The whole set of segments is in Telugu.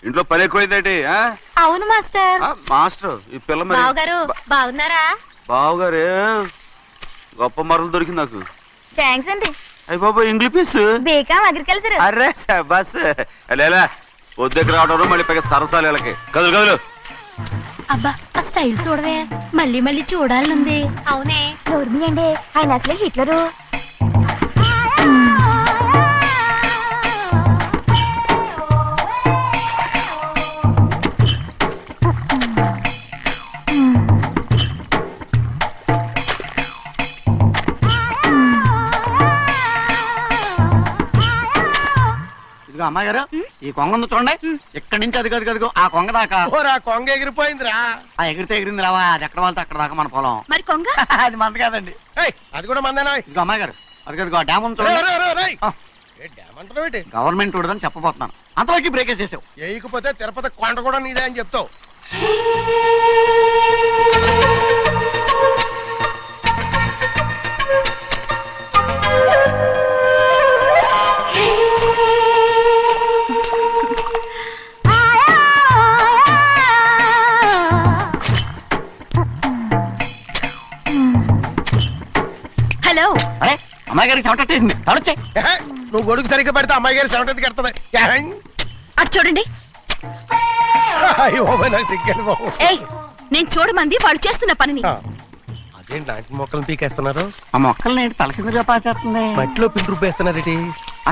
ఇంట్లో పని ఎక్కువైందేంటి? అవును మాస్టర్. మాస్టర్ ఈ పిల్ల మరి బావగారు బాగున్నారా? బావగారే గొప్ప మరలు దొరికింది నాకు. థ్యాంక్స్ అండి. అయ్యి బాబు ఇంగ్లీష్ బీకామ్ అగ్రికల్చర్. అరే బస్ లేలా పొద్దుకు రావడం మళ్ళీ పైగా సరసాలు వీళ్ళకి. కదులు కదులు. అబ్బా ఆ స్టైల్ చూడవే, మళ్ళీ మళ్ళీ చూడాలనుంది. అవునే నోర్మి అండి, ఆయన అసలే హిట్లరు. అమ్మాయి గారు ఈ కొంగ ఉంది చూడండి, ఇక్కడి నుంచి అది కదిగో ఆ కొంగ దాకా. కొంగ ఎగిరిపోయిందిరా. ఆ ఎగిరితే ఎగిరింది రావా, అది ఎక్కడ వాళ్ళతో అక్కడ దాకా మన పొలం. మరి కొంగ అది మంద కాదండి, అది కూడా మందేనా? ఇదిగో అమ్మాయి గారు అది కదిగో డ్యామ్ ఉంది చూడండి. గవర్నమెంట్ ఉండదని చెప్పబోతున్నాను, అంతలోకి బ్రేక్ వేసేసావు. వేయకపోతే తిరుపతి కొండ కూడా నీదే అని చెప్తావు. హలో. అరే అమ్మాయి గారికి చెమటేసింది, తడొచ్చే. నువ్వు గొడుగు సరిగ్గా పెడితే అమ్మాయి గారి చెమటకి ఎడుతుంది. అటు చూడండి. నాకు సిగ్గాను బాబు. ఏయ్, నేను చూడమంది వాళ్ళు చేస్తున్న పనిని. అదేంటి లాంటి మొక్కలను పీకేస్తున్నారు? ఆ మొక్కల్ని ఏంటి తల కిందగా పాచేస్తుంది? మట్టిలో పిండి రూపేస్తున్నారేటి?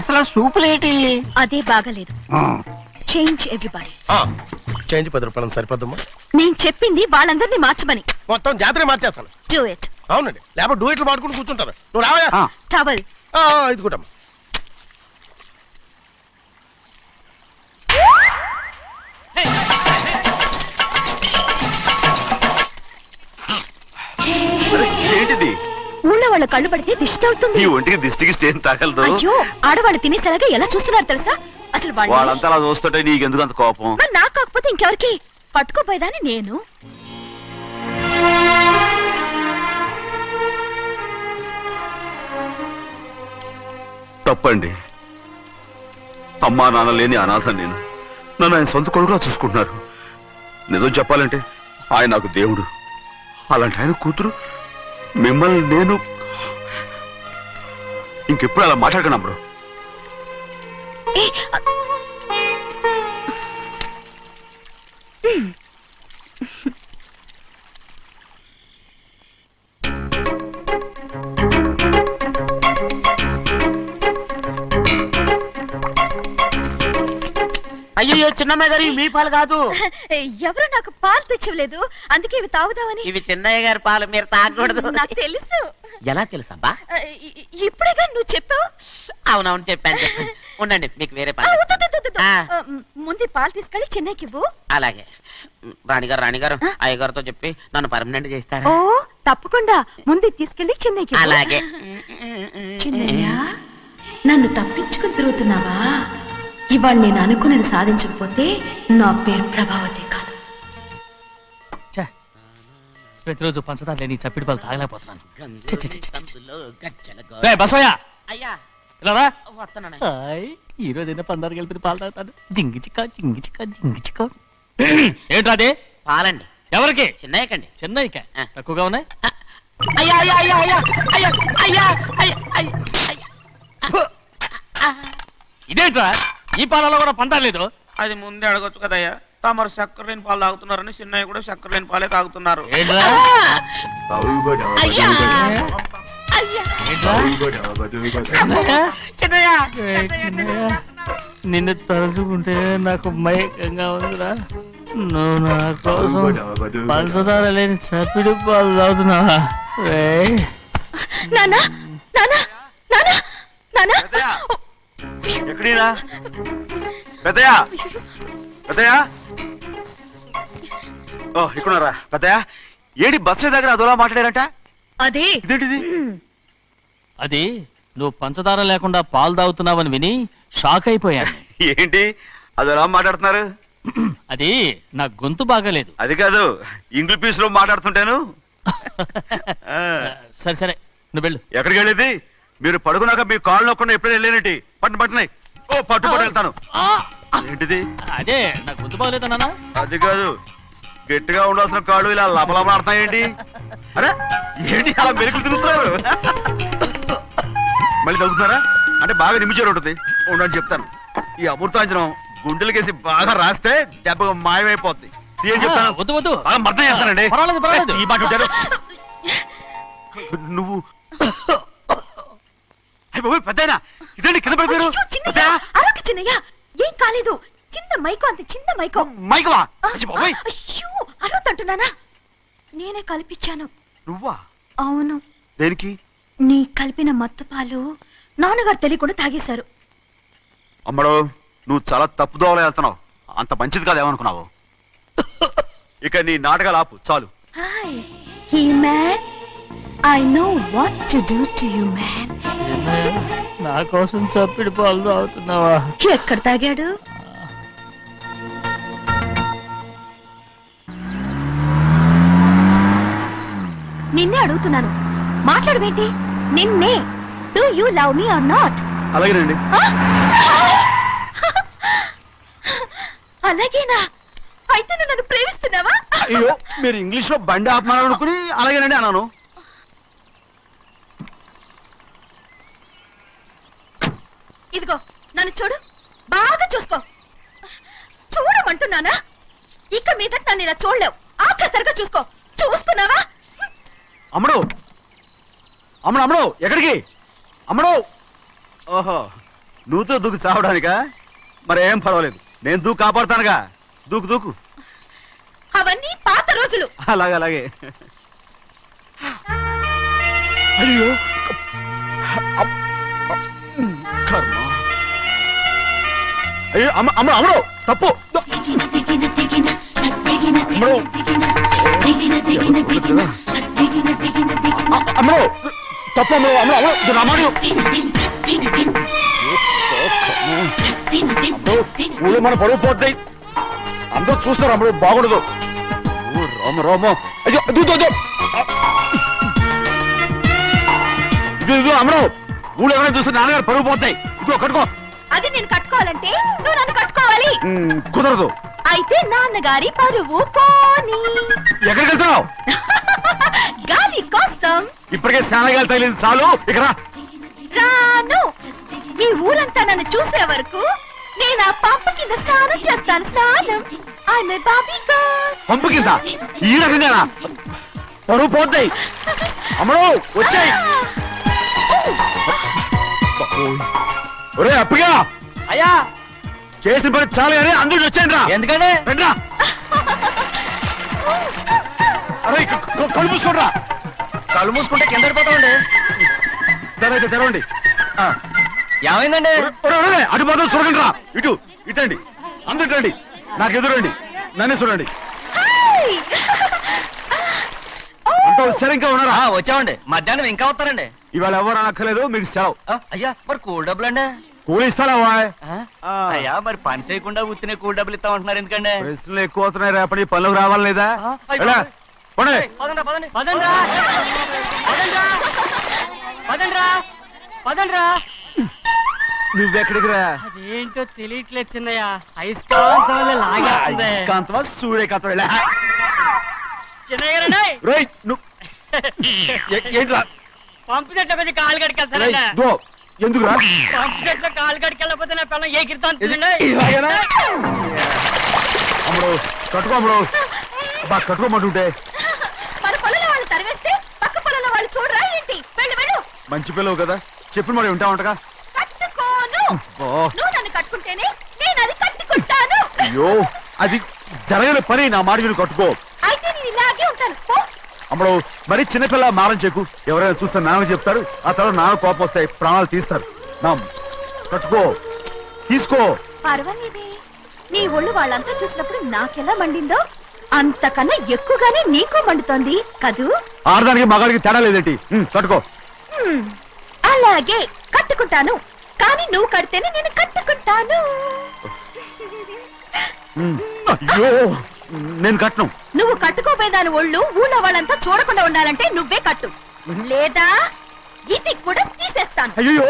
అసలు సూపులేటి? అదే బాగలేదు. Change everybody. చేంజ్ 10 రూపాయలు సరిపోద్దమ్మా. నేను చెప్పింది వాళ్ళందరినీ మార్చమని. మొత్తం జాతర మార్చేస్తాను. Do it. అవునండి, లేకపోతే డూయిట్లు పాడుకుంటూ కూర్చుంటారు. నువ్వు రావా? టవల్. ఇది కూడా ఏంటిది? ఊళ్ళో వాళ్ళ కళ్ళు పడితే దిష్టి అవుతుంది. ఈ ఒంటికి దిష్టికి స్టేన్ తగలదు. అయ్యో, ఆడవాళ్ళు తినేసేలాగా ఎలా చూస్తున్నారు తెలుసా? అసలు వాళ్ళంతా అలా చూస్తుంటే నీకెందుకు అంత కోపం? నాకు కాకపోతే ఇంకెవరికి? పట్టుకోపోయేదాన్ని నేను. తప్పండి. అమ్మా నాన్న లేని అనాథ నేను. నన్ను ఆయన సొంత కొడుకులా చూసుకుంటున్నారు. నిజం చెప్పాలంటే ఆయన నాకు దేవుడు. అలాంటి ఆయన కూతురు మిమ్మల్ని నేను ఇంకెప్పుడు అలా మాట్లాడకను బ్రో. అయ్యో చిన్నమ్మాయి గారు, మీ పాలు కాదు. ఎవరు నాకు పాలు తెచ్చివ్వలేదు, అందుకే ఇవి తాగుదామని. ఇవి చిన్నయ్య గారి పాలు, మీరు తాగకూడదు. నాకు తెలుసు. ఎలా తెలుసబ్బా? ఇప్పుడేగా నువ్వు చెప్పావు. అవునవును చెప్పాను. ఉండండి, మీకు వేరే పాలు. ముందు పాలు తీసుకెళ్ళి చెన్నైకి ఇవ్వు. అలాగే. రాణిగారు అయ్యగారితో చెప్పి నన్ను పర్మనెంట్ చేస్తారా? ఓ తప్పకుండా, ముందు తీసుకెళ్ళి చెన్నైకి. అలాగే. చిన్నయ్య, నన్ను తప్పించుకుని తిరుగుతున్నావా? ఇవాళ నేను అనుకున్నది సాధించకపోతే నా పేరు ప్రభావతి కాదు. ప్రతిరోజు పంచదార లేని చప్పిడి పాలు తాగలేకపోతున్నాను. ఈ రోజు అయినా పందారు కలిపి పాలు తాగుతాను. జింగి చిక్క జింగి చిక్క జింగి చిక్క. ఏంట్రా అదే? పాలండి. ఎవరికి? చిన్నయ్యకండి. చిన్నయ్యక తక్కువగా ఉన్నాయి. ఇదేంట్రా, ఈ పాలలో కూడా పందాలేదు? అది ముందే అడగొచ్చు కదయ్యా. తమరు చక్కెర లేని పాలు తాగుతున్నారని చిన్నయ్య కూడా చక్కెర లేని పాలే తాగుతున్నారు. నిన్ను తలుచుకుంటే నాకు మైకంగా ఉందిరా. నువ్వు నా కోసం పంచదార లేని చప్పిడి పాలు తాగుతున్నావా? ఎక్కడీనా పెద్దయా? పెద్దయా, ఓ ఇక్కడున్నారా? పెద్దయా, ఏడి బస్సు దగ్గర అదోలా మాట్లాడారంట. అదే ఇదేంటిది? అది నువ్వు పంచదార లేకుండా పాలు తాగుతున్నావని విని షాక్ అయిపోయాను. ఏంటి అదోలా మాట్లాడుతున్నారు? అది నా గొంతు బాగాలేదు. అది కాదు, ఇంగ్లీష్ లో మాట్లాడుతుంటాను. సరే సరే, నువ్వు వెళ్ళు. ఎక్కడికి వెళ్ళేది? మీరు పడుకున్నాక మీ కాళ్ళు నొక్కకుండా ఎప్పుడైనా వెళ్ళేనటి? పట్టునాయి. ఓ పట్టు వెళ్తాను. ఏంటిది అదే నాకు గుర్తు బాగలేదన్నా. అది కాదు, గట్టిగా ఉండాల్సిన కాళ్ళు ఇలా లపలపడుతున్నాయేంటి? అరే ఏంటి అలా మెరుకులు తిరుగుతున్నారు? మళ్ళీ తగ్గుతున్నారా? అంటే బాగా నిమిషాలు ఉంటుంది. ఉండని చెప్తాను. ఈ అమృతాంజనం గుండెలకేసి బాగా రాస్తే దెబ్బగా మాయమైపోద్ది. తీయని చెప్తాను. వద్దు వద్దు, బాగా మర్దం చేస్తానండి. పర్వాలేదు, పర్వాలేదు. ఈ మాట ఉంటారు నువ్వు. అయ్య బాబోయ్, పెద్దయినా ఇదండి కింద పడిపోయారు. అయ్యో, చిన్నయ్య, అరవకు చిన్నయ్య, ఏం కాలేదు. చిన్న మైకో, అంత చిన్న మైకో. మైకవా? అయ్య బాబోయ్, అయ్యో, అరవతంటున్నానా? నేనే కల్పించాను. నువ్వా? అవును, దేనికి? నీ కలిపిన మత్తు పాలు నాన్నగారు తెలియకుండా తాగేశారు. అమ్మడో, నువ్వు చాలా తప్పుదోవలో వెళ్తున్నావు. అంత మంచిది కాదు ఏమనుకున్నావు. ఇక నీ నాటకాలు ఆపు చాలు. Hi he man, I know what to do to you man. నా కోసం చప్పిడి పాలు తాగుతున్నావా? ఎక్కడ తాగాడు? నిన్నే అడుగుతున్నాను, మాట్లాడవేంటి? నిన్నే. Do you love me or not? అలాగేనండి. అలాగేనా? అయితే నువ్వు నన్ను ప్రేమిస్తున్నావా? అయ్యో, మీరు ఇంగ్లీష్ లో బండి ఆపమాలనుకుని అలాగేనండి అన్నాను. ఇదిగో నన్ను చూడు, బాగా చూసుకో. చూడమంటున్నానా? ఇక మీద నన్ను ఇలా చూడలేవు. ఆఖసరిగా చూసుకో. చూస్తున్నావా? అమ్మడు, అమ్మడు, అమ్మడు, ఎక్కడికి? అమ్మడు. ఓహో, నువ్వుతో దూకు చావడానికా? మరేం పర్వాలేదు, నేను దూకు కాపాడుతానుగా. దూకు దూకు. అవన్నీ పాత రోజులు. అలాగే అలాగే. అయ్యో, కర్మ. అయ్యో, అమ్మ అమ్మ అమ్మడు, తప్పు. అమ్మడు, అమ్మడు, తప్పు. అమ్మడు, అమ్మడు, అమ్మడు, రామాడు. ఊళ్ళో మన పరువు పోతాయి. అందరూ చూస్తారు. అమ్మడు బాగుండదు. రామ రామ. అయ్యో, ఇది అమ్మడు, ఊళ్ళో ఎవరైనా చూస్తే నాన్నగారు పరువు పోతాయి. ఇదిగో కట్టుకో. అది నేను కట్టుకోవాలంటే నువ్వు నన్ను కట్టుకోవాలి. కుదరదు. అయితే నాన్నగారి పరువు పోనీ. ఎక్కడికి వెళ్తున్నావు? గాలి కోసం. ఇప్పటికే స్నానగాలి తగిలింది చాలు. ఇక్కడ రాను. ఈ ఊరంతా నన్ను చూసే వరకు నేను ఆ పంప కింద స్నానం చేస్తాను. స్నానం. ఆమె బాబీ గర్ల్. పంపు కింద ఈ రకంగా పరువు పోతాయి. అమ్మడు వచ్చాయి. ఒరే అప్పగా, అయ్యా చేసిన పని చాలు కానీ అందరికి వచ్చాను రా. ఎందుకంటే రండి రా. అరే కళ్ళు మూసుకోండి రా. కళ్ళు మూసుకుంటే కింద పడిపోతామండి. సరే అయితే తెరవండి. ఏమైందండి? అటు మాత్రం చూడండి రా. ఇటు ఇటండి, అందరు రండి. నాకు ఎదురండి, నన్నే చూడండి. హాయ్. అంత సరిగ్గా ఉన్నారా? వచ్చామండి. మధ్యాహ్నం ఇంకా వస్తారండి. ఇవాళ ఎవరు అనక్కర్లేదు, మీకు సెలవు. అయ్యా మరి కూల్ డబ్బులు అండి? కూలి ఇస్తారా? అయ్యా మరి పని చేయకుండా ఉత్తినే కూల్ డబ్బులు ఇస్తామంటున్నారు ఎందుకండి? ప్రశ్నలు ఎక్కువ అవుతున్నాయి. రేపటి పనులకు రావాలి లేదా? ఎలా? పోనీ. నువ్వెక్కడికి రా? అదేంటో తెలియట్లేదు చిన్నయ్య. అయస్కాంతం వల్ల లాగేస్తుంది. అయస్కాంతమా సూర్యకాంతం? ఎలా? చిన్నయ్య గారండి, రేయ్, ఏంట్రా? పంపు చెట్ల కొంచెం కాలు రేయ్, కడికెళ్తారండి. దో, ఎందుకురా? పంపు చెట్ల కాలు కడికెళ్ళకపోతే నా పిల్లలు ఏకిరితాను. ఇలాగేనా? అమ్మడు కట్టుకో. అమ్మడు బా కట్టుకోమంటుంటే. మన పొలంలో వాళ్ళు తరివేస్తే పక్క పొలంలో వాళ్ళు చూడరా ఏంటి? వెళ్ళు వెళ్ళు. మంచి పిల్లవు కదా, చెప్పిన మరి ఉంటావంటగా. కట్టుకోను. ఓ, నువ్వు నన్ను కట్టుకుంటేనే నేను అది కట్టుకుంటాను. అయ్యో, అది జరగని పని. నా మాట మీరు కట్టుకో. అయితే నేను ఇలాగే ఉంటాను. పో. అమ్మడు మరి చిన్నపిల్ల మారం చెక్కు. ఎవరైనా చూస్తే నాన్న చెప్తారు. ఆ తర్వాత నాన్న కోపం వస్తాయి, ప్రాణాలు తీస్తారు. నా కట్టుకో, తీసుకో. పర్వాలేదే, నీ ఒళ్ళు వాళ్ళంతా చూసినప్పుడు నాకెలా మండిందో అంతకన్నా ఎక్కువగానే నీకు మండుతోంది కదూ? ఆడదానికి మగాడికి తేడా లేదేంటి? కట్టుకో. అలాగే కట్టుకుంటాను. కానీ నువ్వు కడితేనే నేను కట్టుకుంటాను. అయ్యో, నేను కట్టను. నువ్వు కట్టుకోపోయేదాని ఒళ్ళు ఊళ్ళో వాళ్ళంతా చూడకుండా ఉండాలంటే నువ్వే కట్టు, లేదా ఇది కూడా తీసేస్తాను. అయ్యో